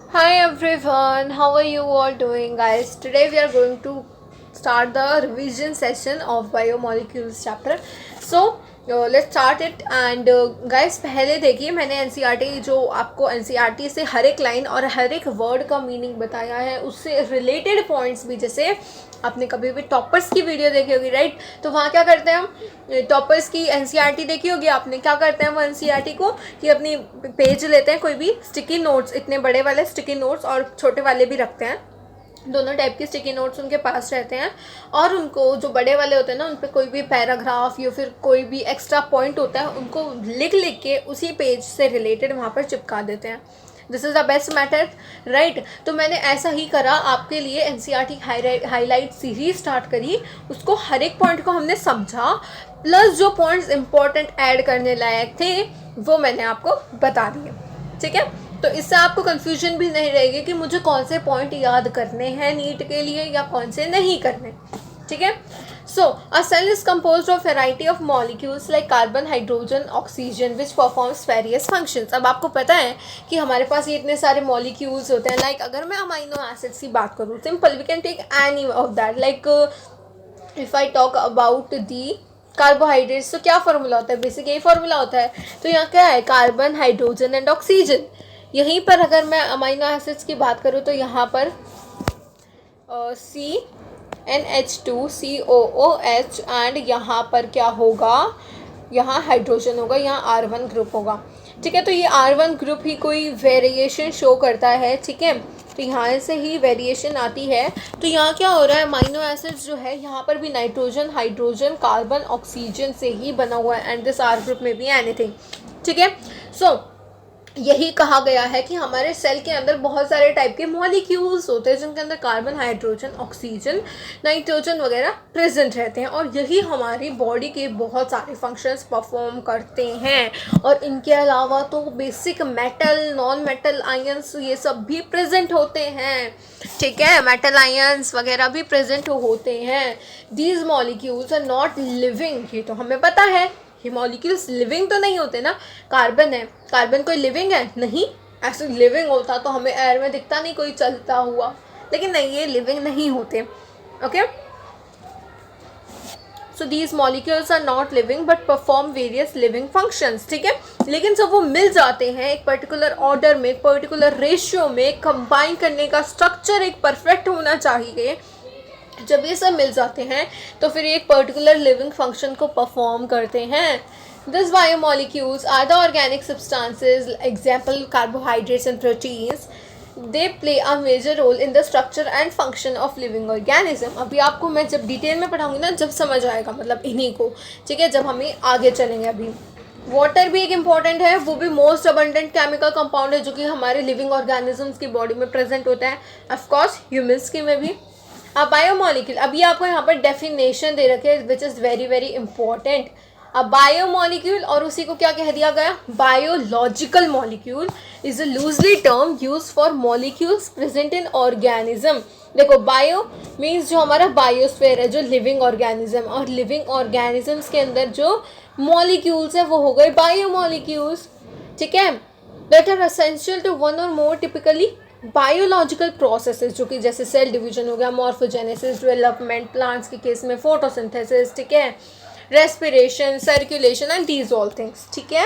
Hi everyone, how are you all doing, guys? Today we are going to start the revision session of biomolecules chapter. So let's start it and guys, पहले देखिए मैंने NCERT जो आपको NCERT से हर एक line और हर एक word का मीनिंग बताया है, उससे रिलेटेड पॉइंट्स भी, जैसे आपने कभी भी टॉपर्स की वीडियो देखी होगी राइट, तो वहाँ क्या करते हैं हम, टॉपर्स की एनसीईआरटी देखी होगी आपने, क्या करते हैं वो एनसीईआरटी को कि अपनी पेज लेते हैं, कोई भी स्टिकी नोट्स, इतने बड़े वाले स्टिकी नोट्स और छोटे वाले भी रखते हैं, दोनों टाइप के स्टिकी नोट्स उनके पास रहते हैं, और उनको जो बड़े वाले होते हैं ना, उन पर कोई भी पैराग्राफ या फिर कोई भी एक्स्ट्रा पॉइंट होता है, उनको लिख लिख के उसी पेज से रिलेटेड वहाँ पर चिपका देते हैं. This is the best method right. तो मैंने ऐसा ही करा आपके लिए, एनसीईआरटी हाईलाइट सीरीज स्टार्ट करी, उसको हर एक पॉइंट को हमने समझा, प्लस जो पॉइंट्स इंपॉर्टेंट ऐड करने लायक थे वो मैंने आपको बता दिए. ठीक है, तो इससे आपको कन्फ्यूजन भी नहीं रहेगी कि मुझे कौन से पॉइंट याद करने हैं नीट के लिए या कौन से नहीं करने. ठीक है. So a cell is composed of variety of molecules like carbon, hydrogen, oxygen which performs various functions. अब आपको पता है कि हमारे पास ये इतने सारे मॉलिक्यूल्स होते हैं. लाइक अगर मैं अमाइनो एसिड्स की बात करूँ, simple we can take any of that. Like if I talk about the carbohydrates, तो क्या फार्मूला होता है, बेसिक यही फार्मूला होता है. तो यहाँ क्या है, कार्बन, हाइड्रोजन एंड ऑक्सीजन. यहीं पर अगर मैं अमाइनो एसिड्स की बात करूँ तो यहाँ पर CnH2COOH एंड यहाँ पर क्या होगा, यहाँ हाइड्रोजन होगा, यहाँ R1 ग्रुप होगा. ठीक है, तो ये R1 ग्रुप ही कोई वेरिएशन शो करता है. ठीक है, तो यहाँ से ही वेरिएशन आती है. तो यहाँ क्या हो रहा है, अमाइनो एसिड्स जो है यहाँ पर भी नाइट्रोजन, हाइड्रोजन, कार्बन, ऑक्सीजन से ही बना हुआ है, एंड दिस R ग्रुप में भी एनीथिंग. ठीक है, सो यही कहा गया है कि हमारे सेल के अंदर बहुत सारे टाइप के मॉलिक्यूल्स होते हैं जिनके अंदर कार्बन, हाइड्रोजन, ऑक्सीजन, नाइट्रोजन वगैरह प्रेजेंट रहते हैं, और यही हमारी बॉडी के बहुत सारे फंक्शंस परफॉर्म करते हैं. और इनके अलावा तो basic metal, non metal ions ये सब भी प्रेजेंट होते हैं. ठीक है, मेटल आयंस वगैरह भी प्रेजेंट होते हैं. These molecules are not living, ये तो हमें पता है. ये मॉलिक्यूल्स लिविंग तो नहीं होते ना. कार्बन है, कार्बन कोई लिविंग है नहीं. ऐसे लिविंग होता तो हमें एयर में दिखता नहीं कोई चलता हुआ, लेकिन नहीं, ये लिविंग नहीं होते. Okay, so these molecules are not living but perform various living functions. ठीक है, लेकिन जब वो मिल जाते हैं एक पर्टिकुलर ऑर्डर में, एक पर्टिकुलर रेशियो में, कंबाइन करने का स्ट्रक्चर एक परफेक्ट होना चाहिए, जब ये सब मिल जाते हैं तो फिर एक पर्टिकुलर लिविंग फंक्शन को परफॉर्म करते हैं. This biomolecules are the organic substances, example carbohydrates and proteins. They play a major role in the structure and function of living organism. अभी आपको मैं जब डिटेल में पढ़ाऊंगी ना, जब समझ आएगा मतलब इन्हीं को. ठीक है, जब हमें आगे चलेंगे. अभी वाटर भी एक इम्पॉर्टेंट है, वो भी मोस्ट अबंडेंट केमिकल कंपाउंड है जो कि हमारे लिविंग ऑर्गेनिजम्स की बॉडी में प्रेजेंट होता है. ऑफकोर्स ह्यूमन्स की में भी. अब बायोमोलिक्यूल, अभी आपको यहाँ पर डेफिनेशन दे रखे विच इज़ वेरी वेरी इंपॉर्टेंट. अब बायोमोलिक्यूल और उसी को क्या कह दिया गया, biological molecule is a loosely term use for molecules present in organism. देखो, बायो मीन्स जो हमारा बायोस्फीयर है, जो लिविंग ऑर्गेनिज्म, और लिविंग ऑर्गेनिजम्स के अंदर जो मॉलिक्यूल्स है वो हो गए बायोमोलिक्यूल्स. ठीक है, that are essential to one or more typically biological processes, जो कि जैसे सेल डिवीजन हो गया, मॉर्फोजेनेसिस, डेवलपमेंट, प्लांट्स के केस में फोटोसिंथेसिस. ठीक है, respiration, circulation and these all things. ठीक है,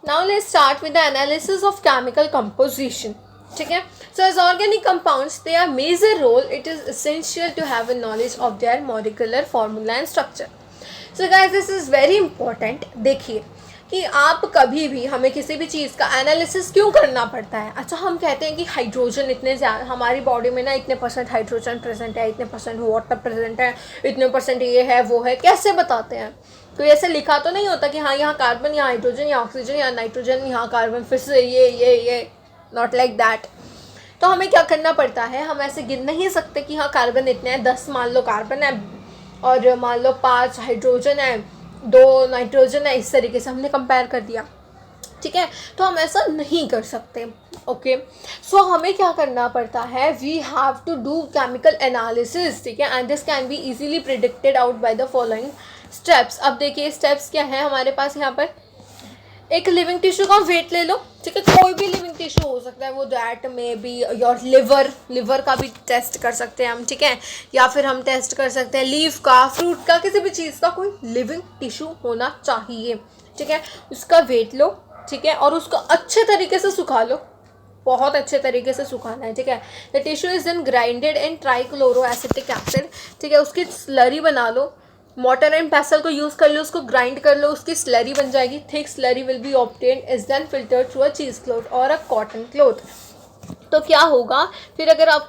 now let's start with the analysis of chemical composition. ठीक है, so as organic compounds they are major role, it is essential to have a knowledge of their molecular formula and structure. So guys, this is very important. देखिए कि आप कभी भी, हमें किसी भी चीज़ का एनालिसिस क्यों करना पड़ता है. अच्छा, हम कहते हैं कि हाइड्रोजन इतने ज़्यादा हमारी बॉडी में ना, इतने परसेंट हाइड्रोजन प्रेजेंट है, इतने परसेंट वाटर प्रेजेंट है, इतने परसेंट ये है वो है. कैसे बताते हैं, तो ऐसे लिखा तो नहीं होता कि हाँ यहाँ कार्बन, यहाँ हाइड्रोजन, यहाँ ऑक्सीजन, यहाँ नाइट्रोजन, यहाँ कार्बन, फिर से ये नॉट लाइक दैट. तो हमें क्या करना पड़ता है, हम ऐसे गिन नहीं सकते कि हाँ कार्बन इतने हैं, 10 मान लो कार्बन है और मान लो 5 हाइड्रोजन है, 2 नाइट्रोजन है, इस तरीके से हमने कंपेयर कर दिया. ठीक है, तो हम ऐसा नहीं कर सकते. ओके, सो हमें क्या करना पड़ता है, we have to do chemical analysis. ठीक है, and this can be easily predicted out by the following steps. अब देखिए स्टेप्स क्या है हमारे पास यहाँ पर. एक लिविंग टिश्यू का वेट ले लो, ठीक है, कोई भी लिविंग टिश्यू हो सकता है वो, दैट में बी योर लिवर का भी टेस्ट कर सकते हैं हम, ठीक है, या फिर हम टेस्ट कर सकते हैं लीफ का, फ्रूट का, किसी भी चीज़ का कोई लिविंग टिश्यू होना चाहिए, ठीक है। उसका वेट लो, ठीक है, और उसको अच्छे तरीके से सुखा लो, बहुत अच्छे तरीके से सुखाना है, ठीक है। The tissue is then grinded in trichloro acetic acid, ठीक है, उसकी स्लरी बना लो, मोटर एंड पेसल को यूज़ कर लो, उसको ग्राइंड कर लो, उसकी स्लरी बन जाएगी, thick slurry will be obtained, is then filtered through a cheese cloth और अ कॉटन क्लॉथ। तो क्या होगा फिर, अगर आप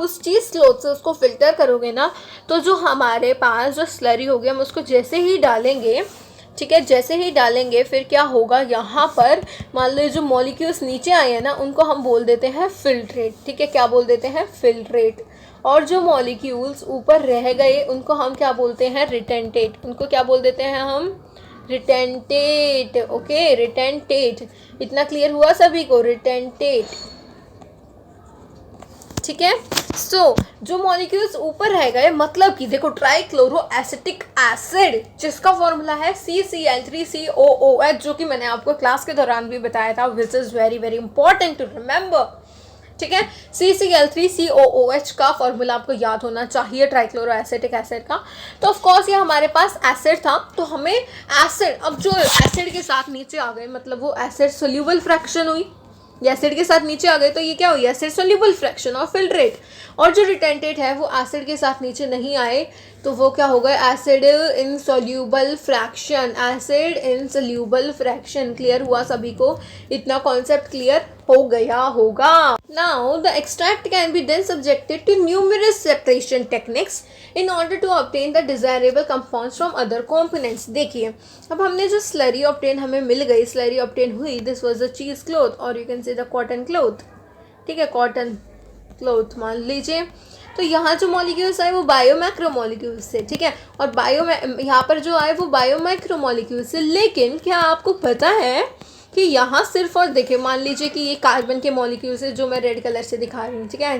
उस चीज़ क्लॉथ से उसको फिल्टर करोगे ना, तो जो हमारे पास जो स्लरी होगी हम उसको जैसे ही डालेंगे, ठीक है, जैसे ही डालेंगे फिर क्या होगा, यहाँ पर मान लो जो मॉलिक्यूल्स नीचे आए हैं ना उनको हम बोल देते हैं फिल्ट्रेट, ठीक है, क्या बोल देते हैं, फिल्ट्रेट। और जो मॉलिक्यूल्स ऊपर रह गए उनको हम क्या बोलते हैं, रिटेंटेट, उनको क्या बोल देते हैं हम, रिटेंटेट, ओके, रिटेंटेट। इतना क्लियर हुआ सभी को, रिटेंटेट, ठीक है। सो जो मॉलिक्यूल्स ऊपर रह गए, मतलब कि देखो ट्राइक्लोरो एसिटिक एसिड जिसका फॉर्मूला है CCl3COOH, जो कि मैंने आपको क्लास के दौरान भी बताया था, which is very very important to remember, ठीक है। CCl3COOH का फॉर्मूला आपको याद होना चाहिए ट्राइक्लोरो एसिटिक एसिड का। तो ऑफ कोर्स ये हमारे पास एसिड था, तो हमें एसिड, अब जो एसिड के साथ नीचे आ गए मतलब वो एसिड सोल्यूबल फ्रैक्शन हुई, एसिड के साथ नीचे आ गए तो ये क्या हुई, एसिड सोल्यूबल फ्रैक्शन और फिल्ट्रेट। और जो रिटेंटेट है वो एसिड के साथ नीचे नहीं आए तो वो क्या हो गए, acid insoluble fraction, acid insoluble fraction. Clear हुआ सभी को, इतना कॉन्सेप्ट क्लियर हो गया होगा। Now the extract can be then subjected to numerous separation techniques in order to obtain the desirable compounds from other components. देखिए अब हमने जो स्लरी ऑब्टेन हमें मिल गई, स्लरी ऑब्टेन हुई, this was the cheese cloth or you can say the cotton cloth, ठीक है, कॉटन क्लॉथ मान लीजिए। तो यहाँ जो मॉलिक्यूल्स आए वो बायोमैक्रो मॉलिक्यूल्स से, ठीक है, और यहाँ पर जो आए वो बायोमैक्रो मॉलिक्यूल्स से। लेकिन क्या आपको पता है कि यहाँ सिर्फ, और देखिए मान लीजिए कि ये कार्बन के मॉलिक्यूल्स है जो मैं रेड कलर से दिखा रही हूँ, ठीक है,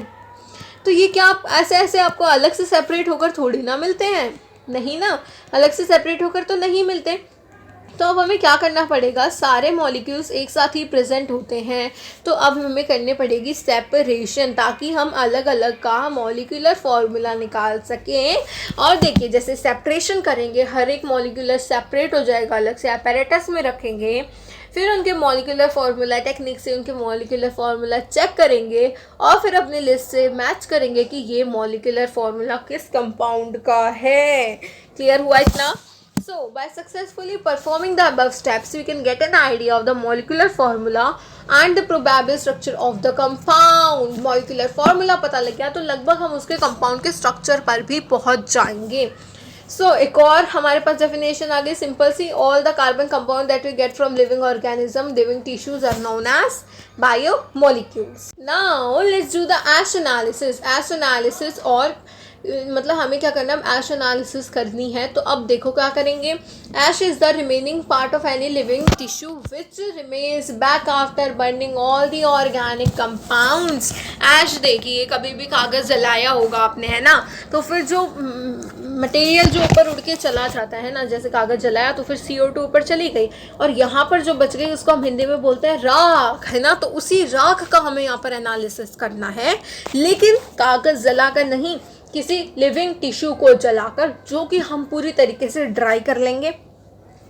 तो ये क्या आप ऐसे ऐसे आपको अलग से सेपरेट होकर थोड़ी ना मिलते हैं, नहीं ना, अलग से सेपरेट होकर तो नहीं मिलते। तो अब हमें क्या करना पड़ेगा, सारे मॉलिक्यूल्स एक साथ ही प्रेजेंट होते हैं, तो अब हमें करनी पड़ेगी सेपरेशन, ताकि हम अलग अलग का मॉलिक्यूलर फॉर्मूला निकाल सकें। और देखिए जैसे सेपरेशन करेंगे, हर एक मॉलिक्यूलर सेपरेट हो जाएगा, अलग से apparatus में रखेंगे, फिर उनके मॉलिक्यूलर फार्मूला टेक्निक से उनके मॉलिक्यूलर फार्मूला चेक करेंगे और फिर अपनी लिस्ट से मैच करेंगे कि ये मॉलिक्यूलर फार्मूला किस कंपाउंड का है। क्लियर हुआ इतना? So, by successfully performing the above steps, we can get an idea of the molecular formula and the probable structure of the compound. Molecular formula पता लग गया तो लगभग हम उसके compound के structure पर भी पहुंच जाएंगे। So, एक और हमारे पास definition आ गई सिंपल सी, all the carbon compound that we get from living organism, living tissues are known as biomolecules. Now, let's do the Ash analysis. Ash analysis और मतलब हमें क्या करना है, ऐश एनालिसिस करनी है। तो अब देखो क्या करेंगे, ash is the remaining part of any living tissue which remains back after burning all the organic compounds. Ash देखिए कभी भी कागज़ जलाया होगा आपने, है ना, तो फिर जो मटेरियल जो ऊपर उड़ के चला जाता है ना, जैसे कागज़ जलाया तो फिर CO2 ऊपर चली गई और यहाँ पर जो बच गई उसको हम हिंदी में बोलते हैं राख, है ना। तो उसी राख का हमें यहाँ पर एनालिसिस करना है, लेकिन कागज़ जलाकर नहीं, किसी लिविंग टिश्यू को जलाकर, जो कि हम पूरी तरीके से ड्राई कर लेंगे,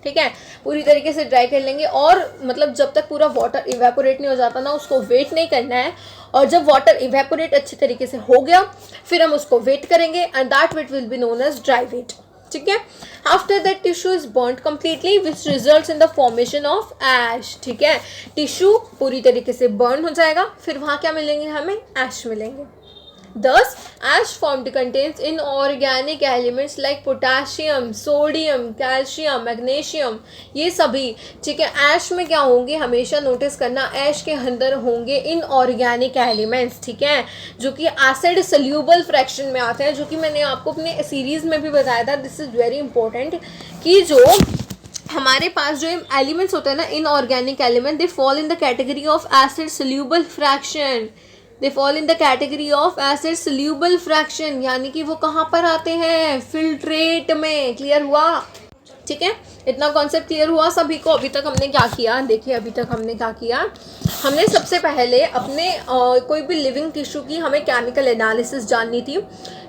ठीक है, पूरी तरीके से ड्राई कर लेंगे। और मतलब जब तक पूरा वाटर इवेपोरेट नहीं हो जाता ना, उसको वेट नहीं करना है। और जब वाटर इवेपोरेट अच्छी तरीके से हो गया फिर हम उसको वेट करेंगे and that weight will be known as dry weight, ठीक है। After that tissue is burned completely which results in the formation of ash, ठीक है। टिश्यू पूरी तरीके से बर्न हो जाएगा, फिर वहाँ क्या मिलेंगे, हमें ऐश मिलेंगे। Thus, ash formed contains inorganic elements like potassium, sodium, calcium, magnesium, ये सभी, ठीक है। ऐश में क्या होंगे, हमेशा नोटिस करना, ऐश के अंदर होंगे इनऑर्गेनिक एलिमेंट्स, ठीक है, जो कि एसिड सोल्यूबल फ्रैक्शन में आते हैं, जो कि मैंने आपको अपने सीरीज में भी बताया था। दिस इज़ वेरी इंपॉर्टेंट कि जो हमारे पास जो एलिमेंट्स होते हैं ना, inorganic element, they fall in the category of acid soluble fraction, they fall in the category of acid soluble fraction, यानी कि वो कहाँ पर आते हैं, फिल्ट्रेट में। क्लियर हुआ? ठीक है, इतना कॉन्सेप्ट क्लियर हुआ सभी को। अभी तक हमने क्या किया, देखिए अभी तक हमने क्या किया, हमने सबसे पहले अपने कोई भी लिविंग टिश्यू की हमें केमिकल एनालिसिस जाननी थी,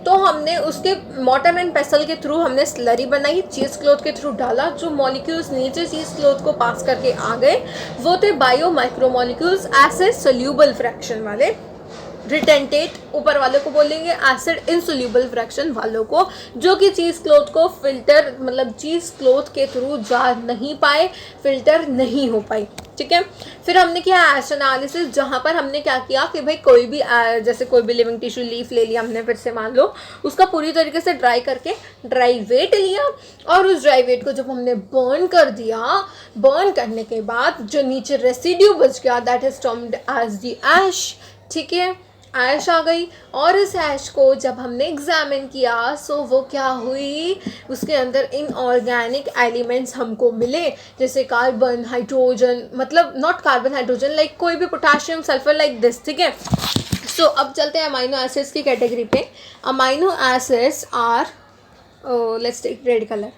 तो हमने उसके मॉर्टर एंड पेसल के थ्रू हमने स्लरी बनाई, चीज़ क्लोथ के थ्रू डाला, जो मॉलिक्यूल्स नीचे चीज़ क्लोथ को पास करके आ गए वो थे bio micro molecules, acid soluble fraction वाले, रिटेंटेट ऊपर वालों को बोलेंगे, एसिड इनसोल्यूबल फ्रैक्शन वालों को, जो कि चीज़ क्लोथ को फिल्टर मतलब चीज़ क्लोथ के थ्रू जा नहीं पाए, फिल्टर नहीं हो पाई। ठीक है, फिर हमने किया एश एनालिसिस, जहाँ पर हमने क्या किया कि भाई कोई भी जैसे कोई भी लिविंग टिश्यू लीफ ले लिया हमने, फिर से मान लो उसका पूरी तरीके से ड्राई करके ड्राई वेट लिया, और उस ड्राई वेट को जब हमने बर्न कर दिया, बर्न करने के बाद जो नीचे रेसिड्यू बच गया that is termed as the ash. ठीक है, ऐश आ गई, और इस ऐश को जब हमने एग्जामिन किया सो वो क्या हुई, उसके अंदर इनऑर्गेनिक एलिमेंट्स हमको मिले, जैसे कार्बन, हाइड्रोजन, मतलब नॉट कार्बन हाइड्रोजन, लाइक कोई भी पोटेशियम, सल्फर, लाइक दिस। ठीक है, सो अब चलते हैं अमाइनो एसिड्स की कैटेगरी पे। Amino acids are, let's take red colour.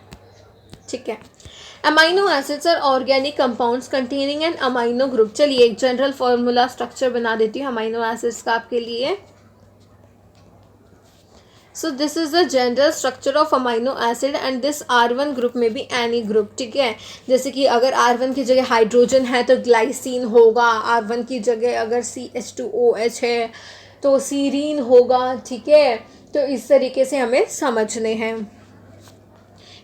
ठीक है, amino acids are organic compounds containing an amino group. चलिए एक जनरल फॉर्मूला स्ट्रक्चर बना देती हूँ अमाइनो एसिड्स का आपके लिए। So this is the general structure of amino acid, and this R1 group में भी एनी ग्रुप। ठीक है, जैसे कि अगर R1 की जगह हाइड्रोजन है तो ग्लाइसिन होगा, R1 की जगह अगर CH2OH है तो सीरीन होगा। ठीक है, तो इस तरीके से हमें समझने हैं।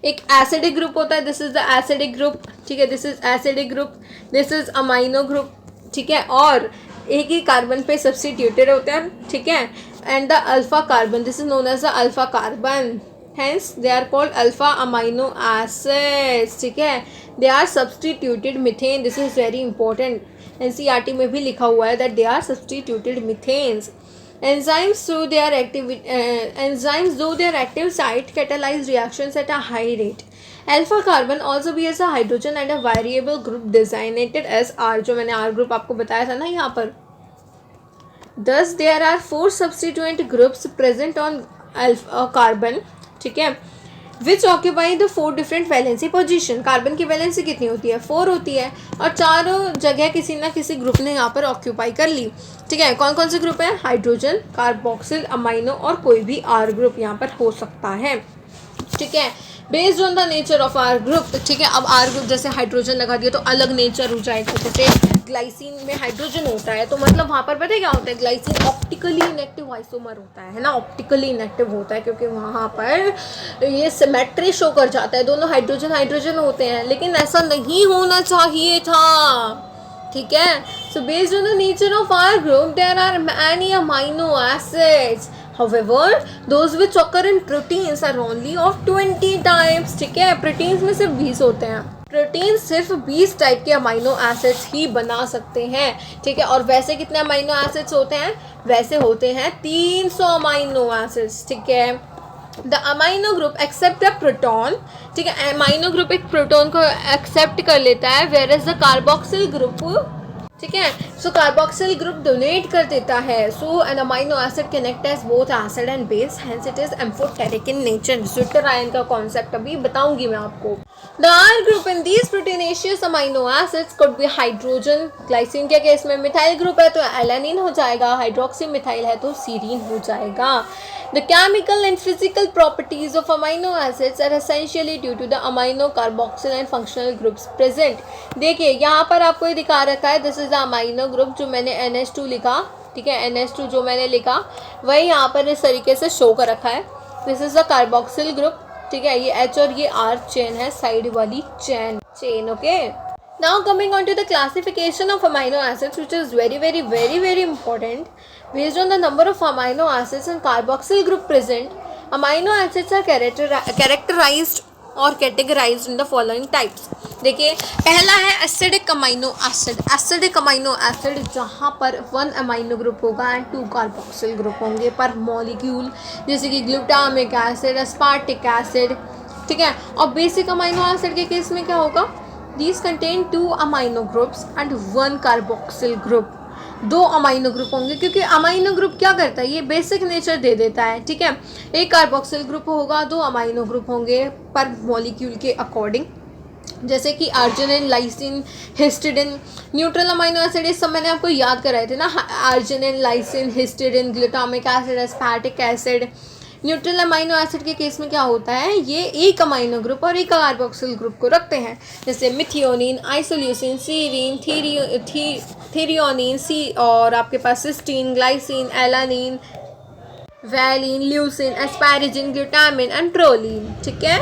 एक एसिडिक ग्रुप होता है, this is the acidic group. ठीक है, this is acidic group, this is amino group. ठीक है, और एक ही कार्बन पे सब्स्टिट्यूटेड होते हैं। ठीक है, and the alpha carbon, this is known as the alpha carbon, hence they are called alpha amino acids. ठीक है, they are substituted methane, this is very important, NCERT में भी लिखा हुआ है that they are substituted methanes. Enzymes, though they are active site, catalyze reactions at a high rate. Alpha carbon also bears a hydrogen and a variable group designated as R, जो मैंने R group आपको बताया था ना यहाँ पर। Thus there are 4 substituent groups present on alpha carbon. ठीक है, विच occupy the 4 different valency position. Carbon की वैलेंसी कितनी होती है, 4 होती है, और चारों जगह किसी ना किसी ग्रुप ने यहाँ पर ऑक्यूपाई कर ली। ठीक है, कौन कौन से ग्रुप हैं, हाइड्रोजन, कार्बोक्सिल, अमाइनो, और कोई भी R ग्रुप यहाँ पर हो सकता है। ठीक है, based on the nature of R group. ठीक है, अब R ग्रुप जैसे हाइड्रोजन लगा दिया तो अलग नेचर हो जाएगा, जैसे ग्लाइसिन में हाइड्रोजन होता है तो मतलब वहाँ पर पता है क्या होता है, ग्लाइसिन ऑप्टिकली इनएक्टिव आइसोमर होता है ना, ऑप्टिकली इनएक्टिव होता है क्योंकि वहाँ पर ये सिमेट्री शो कर जाता है, दोनों हाइड्रोजन हाइड्रोजन होते हैं, लेकिन ऐसा नहीं होना चाहिए था। ठीक है, so based on the nature of R group there are many amino acids. However, those which occur in proteins are only of 20 types. ठीक है, प्रोटीन्स में सिर्फ 20 होते हैं, प्रोटीन सिर्फ 20 टाइप के अमाइनो एसिड्स ही बना सकते हैं। ठीक है, और वैसे कितने अमाइनो एसिड्स होते हैं, वैसे होते हैं 300 अमाइनो एसिड्स। ठीक है, the amino group accept a proton. ठीक है, अमाइनो ग्रुप एक प्रोटॉन को एक्सेप्ट कर लेता है, where is the carboxyl group, ठीक है, सो कार्बोक्सिल ग्रुप डोनेट कर देता है। So an amino acid connect as both acid and base, hence it is amphoteric in nature. Zwitter ion का कॉन्सेप्ट अभी बताऊंगी मैं आपको। The R group in these proteinaceous amino acids could be hydrogen, glycine के case में methyl group है तो alanine हो जाएगा, हाइड्रोक्सी मिथाइल है तो सीरीन हो जाएगा। The chemical and physical properties of amino acids are essentially due to the amino, carboxyl and functional groups present. देखिए यहाँ पर आपको ये दिखा रखा है, this is the amino group, जो मैंने NH2 लिखा। ठीक है, NH2 जो मैंने लिखा वही यहाँ पर इस तरीके से शो कर रखा है। This is the carboxyl group. ठीक है, ये H और ये R चेन है, साइड वाली chain. Okay, now coming on to the classification of amino acids, which is very important. Based on the number of amino acids and carboxyl group present, amino acids are characterized और categorized in the following types. देखिए, पहला है acidic amino acid. Acidic amino acid जहाँ पर 1 amino group होगा and 2 carboxyl group होंगे पर molecule, जैसे कि ग्लूटामिक एसिड, एस्पार्टिक एसिड। ठीक है, और बेसिक अमाइनो एसिड के केस में क्या होगा, these contain 2 amino groups and 1 carboxyl group. दो अमाइनो ग्रुप होंगे, क्योंकि अमाइनो ग्रुप क्या करता है, ये बेसिक नेचर दे देता है, ठीक है। एक कार्बोक्सिल ग्रुप होगा, दो अमाइनो ग्रुप होंगे पर मॉलिक्यूल के अकॉर्डिंग, जैसे कि arginine, lysine, histidine. Neutral amino acid इस सब मैंने आपको याद कराए थे ना, arginine, lysine, histidine, glutamic acid, aspartic acid. Neutral amino acid के केस में क्या होता है, ये एक अमाइनो ग्रुप और एक कार्बोक्सिल ग्रुप को रखते हैं, जैसे मिथियोनिन, आइसोल्यूसिन, सीरीन, थीरियोनिन, सी और आपके पास cysteine, glycine, alanine, valine, leucine, asparagine, glutamine and proline, ठीक है।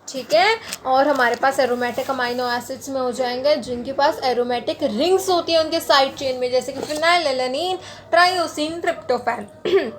ठीक है, और हमारे पास एरोमेटिक अमाइनो एसिड्स में हो जाएंगे जिनके पास एरोमेटिक रिंग्स होती हैं उनके साइड चेन में, जैसे कि फिनाइलएलानिन, ट्रायोसिन, ट्रिप्टोफैन।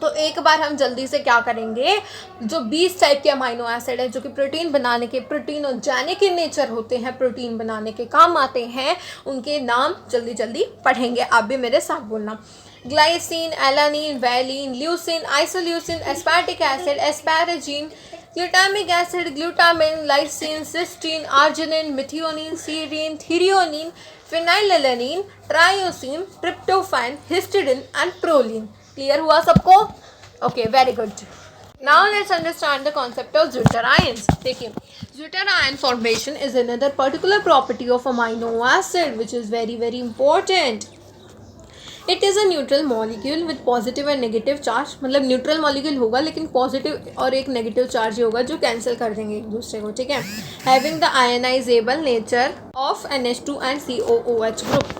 तो एक बार हम जल्दी से क्या करेंगे, जो 20 टाइप के अमाइनो एसिड है जो कि प्रोटीन बनाने के, प्रोटीनोजेनिक इन नेचर होते हैं, प्रोटीन बनाने के काम आते हैं, उनके नाम जल्दी जल्दी पढ़ेंगे। आप भी मेरे साथ बोलना। Glycine, alanine, valine, leucine, isoleucine, aspartic acid, asparagine, glutamic acid, glutamine, lysine, cysteine, arginine, methionine, serine, threonine, phenylalanine, tyrosine, tryptophan, histidine and proline. Clear हुआ सबको? Okay, very good. Now let's understand the concept of Zwitter ions. देखिए, Zwitter ion formation is another particular property of amino acid which is very very important. It is a neutral molecule with positive and negative charge. मतलब neutral molecule होगा लेकिन positive और एक negative charge ही होगा जो cancel कर देंगे एक दूसरे को, ठीक है। Having the ionizable nature of NH2 and COOH group.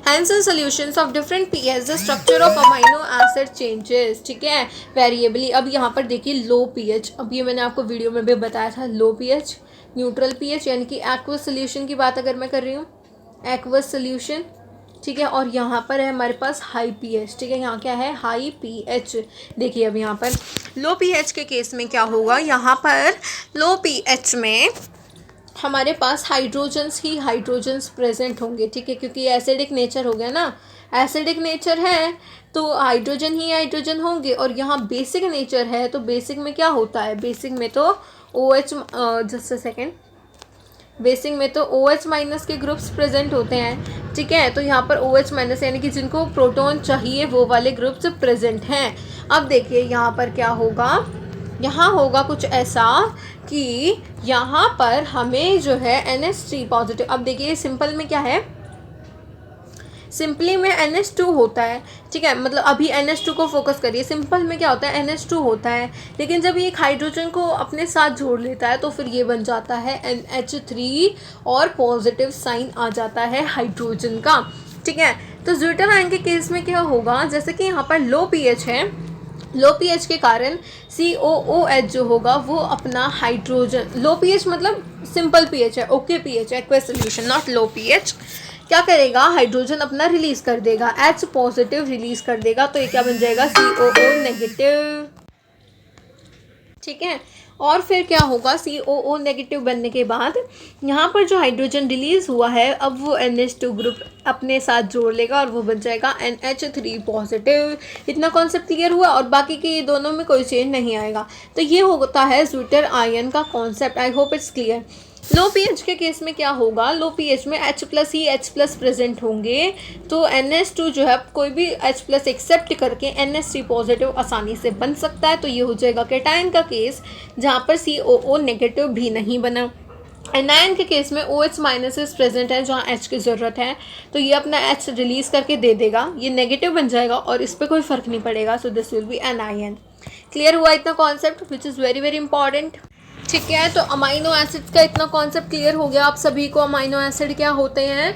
Hence in solutions of different pH the structure of amino acid changes, ठीक है, वेरिएबली। अब यहाँ पर देखिए लो पीएच, अब ये मैंने आपको वीडियो में भी बताया था, लो पीएच, न्यूट्रल पीएच यानी कि एक्वस सोल्यूशन की बात अगर मैं कर रही हूँ, एक्वस सोल्यूशन, ठीक है। और यहाँ पर है हमारे पास हाई पीएच, ठीक है, यहाँ क्या है, हाई पीएच। देखिए अब यहाँ पर लो पीएच के केस में क्या होगा, यहाँ पर लो पीएच में हमारे पास हाइड्रोजन्स ही हाइड्रोजन्स प्रेजेंट होंगे, ठीक है, क्योंकि एसिडिक नेचर हो गया ना, एसिडिक नेचर है तो हाइड्रोजन ही हाइड्रोजन होंगे। और यहाँ बेसिक नेचर है तो बेसिक में क्या होता है, बेसिक में तो OH, just a second, basic में तो OH माइनस के ग्रुप्स प्रेजेंट होते हैं, ठीक है। तो यहाँ पर OH माइनस यानी कि जिनको प्रोटॉन चाहिए वो वाले ग्रुप्स प्रेजेंट हैं। अब देखिए यहाँ पर क्या होगा, यहाँ होगा कुछ ऐसा कि यहाँ पर हमें जो है NH3 पॉजिटिव, अब देखिए सिंपल में क्या है, सिंपली में NH2 होता है, ठीक है, मतलब अभी NH2 को फोकस करिए। सिंपल में क्या होता है, NH2 होता है, लेकिन जब ये एक हाइड्रोजन को अपने साथ जोड़ लेता है तो फिर ये बन जाता है NH3 और पॉजिटिव साइन आ जाता है हाइड्रोजन का, ठीक है। तो ज्विटर आयन के केस में क्या होगा, जैसे कि यहाँ पर लो पीएच है, लो पीएच के कारण COOH जो होगा वो अपना हाइड्रोजन, लो पीएच मतलब सिंपल पीएच है, ओके पीएच है, aqueous solution, not low pH, क्या करेगा, हाइड्रोजन अपना रिलीज कर देगा, H पॉजिटिव रिलीज कर देगा, तो ये क्या बन जाएगा, COO नेगेटिव, ठीक है। और फिर क्या होगा, COO नेगेटिव बनने के बाद यहाँ पर जो हाइड्रोजन रिलीज हुआ है अब वो NH2 ग्रुप अपने साथ जोड़ लेगा और वो बन जाएगा NH3 पॉजिटिव। इतना कॉन्सेप्ट क्लियर हुआ, और बाकी के ये दोनों में कोई चेंज नहीं आएगा। तो ये होता है ज्विटर आयन का concept. I hope it's clear. Low pH के केस में क्या होगा, लो पीएच में H+ ही H+ प्रेजेंट होंगे, तो NH2 जो है कोई भी H+ एक्सेप्ट करके NH3 पॉजिटिव आसानी से बन सकता है। तो ये हो जाएगा कैटायन का केस, जहाँ पर COO नेगेटिव भी नहीं बना। एनायन के केस में OH माइनसेस प्रेजेंट है जहाँ H की ज़रूरत है, तो ये अपना H रिलीज़ करके दे देगा, ये नेगेटिव बन जाएगा और इस पर कोई फ़र्क नहीं पड़ेगा। So this will be anion. Clear हुआ इतना concept, which is very very important, ठीक है। तो अमाइनो एसिड्स का इतना कॉन्सेप्ट क्लियर हो गया आप सभी को, अमाइनो एसिड क्या होते हैं।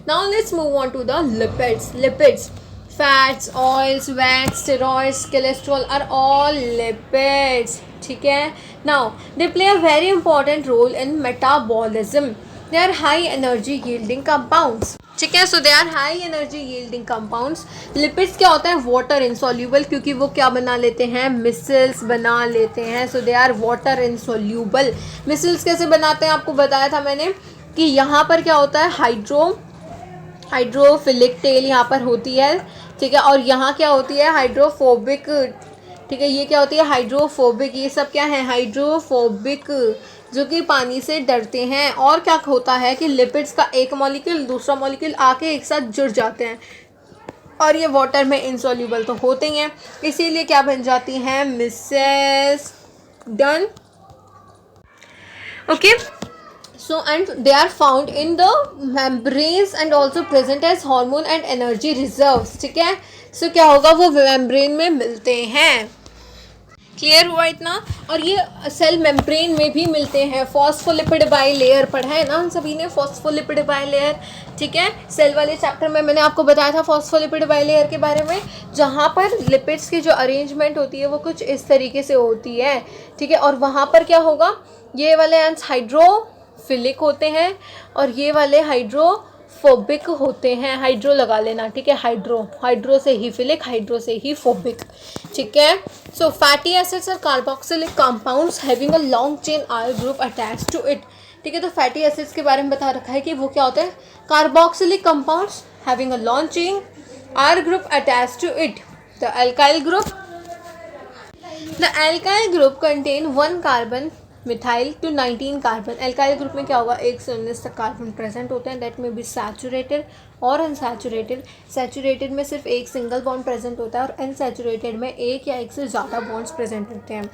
Now let's move on to the lipids. Lipids, fats, oils, wax, steroids, cholesterol are all lipids, ठीक है। Now they play a very important role in metabolism. They are high energy yielding compounds, ठीक है। So they are high energy yielding compounds. Lipids क्या होता है, water insoluble, क्योंकि वो क्या बना लेते हैं, मिसल्स बना लेते हैं। So they are water insoluble. Micelles कैसे बनाते हैं आपको बताया था मैंने कि यहाँ पर क्या होता है, हाइड्रोफिलिक टेल यहाँ पर होती है, ठीक है, और यहाँ क्या होती है, हाइड्रोफोबिक, ठीक है। ये क्या होती है, हाइड्रोफोबिक, ये सब क्या है, हाइड्रोफोबिक जो कि पानी से डरते हैं। और क्या होता है कि लिपिड्स का एक मॉलिक्यूल दूसरा मॉलिक्यूल आके एक साथ जुड़ जाते हैं और ये वाटर में इनसॉल्यूबल तो होते ही हैं, इसीलिए क्या बन जाती हैं, Mrs done. Okay, so and they are found in the membranes and also present as hormone and energy reserves, ठीक है। so क्या होगा, वो मेम्ब्रेन में मिलते हैं। क्लियर हुआ इतना। और ये सेल मेम्ब्रेन में भी मिलते हैं। फॉस्फोलिपिड बाइलेयर पढ़ा है ना हम सभी ने, फॉस्फोलिपिड बाइलेयर, ठीक है। सेल वाले चैप्टर में मैंने आपको बताया था फॉस्फोलिपिड बाइलेयर के बारे में, जहाँ पर लिपिड्स की जो अरेंजमेंट होती है वो कुछ इस तरीके से होती है, ठीक है। और वहाँ पर क्या होगा, ये वाले एंड्स हाइड्रोफिलिक होते हैं और ये वाले हाइड्रोफोबिक होते हैं। हाइड्रो लगा लेना, ठीक है। हाइड्रो से ही फिलिक, हाइड्रो से ही फोबिक, ठीक है। सो फैटी एसिड्स और carboxylic compounds having a long chain R group attached to it, ठीक है। तो फैटी एसिड्स के बारे में बता रखा है कि वो क्या होते हैं, carboxylic compounds having a long chain R group attached to it. The alkyl group contain 1 carbon methyl to 19 carbon. Alkyl group में क्या होगा, 1 से 19 तक कार्बन प्रेजेंट होते हैं। दैट में बी सैचुरेटेड और अनसैचुरेटेड। सैचुरेटेड में सिर्फ एक सिंगल बॉन्ड प्रेजेंट होता है और अनसैचुरेटेड में एक या एक से ज़्यादा बॉन्ड्स प्रेजेंट होते हैं।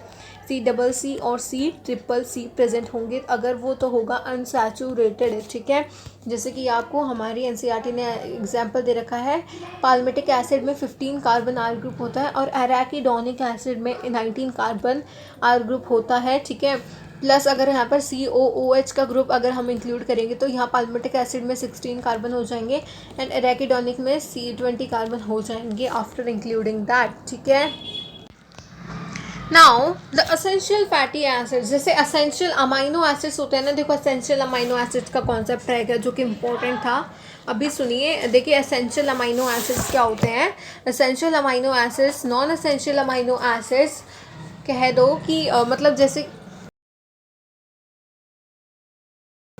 C और C प्रेजेंट होंगे, अगर वो तो होगा अनसैचुरेटेड, ठीक है। जैसे कि आपको हमारी NCERT ने एग्जाम्पल दे रखा है, पाल्मिटिक एसिड में 15 कार्बन आर ग्रुप होता है और एराकिडोनिक एसिड में 19 कार्बन आर ग्रुप होता है, ठीक है। प्लस अगर यहाँ पर COOH का ग्रुप अगर हम इंक्लूड करेंगे तो यहाँ पाल्मिटिक एसिड में 16 कार्बन हो जाएंगे एंड एराकिडोनिक में C20 कार्बन हो जाएंगे आफ्टर इंक्लूडिंग दैट, ठीक है। Now the essential fatty acids, जैसे असेंशियल अमाइनो एसिड्स होते हैं ना, देखो असेंशियल अमाइनो एसिड्स का कॉन्सेप्ट रहेगा जो कि इम्पोर्टेंट था। अभी सुनिए, देखिए असेंशियल अमाइनो एसिड्स क्या होते हैं। Essential amino acids, non essential amino acids कह दो कि मतलब जैसे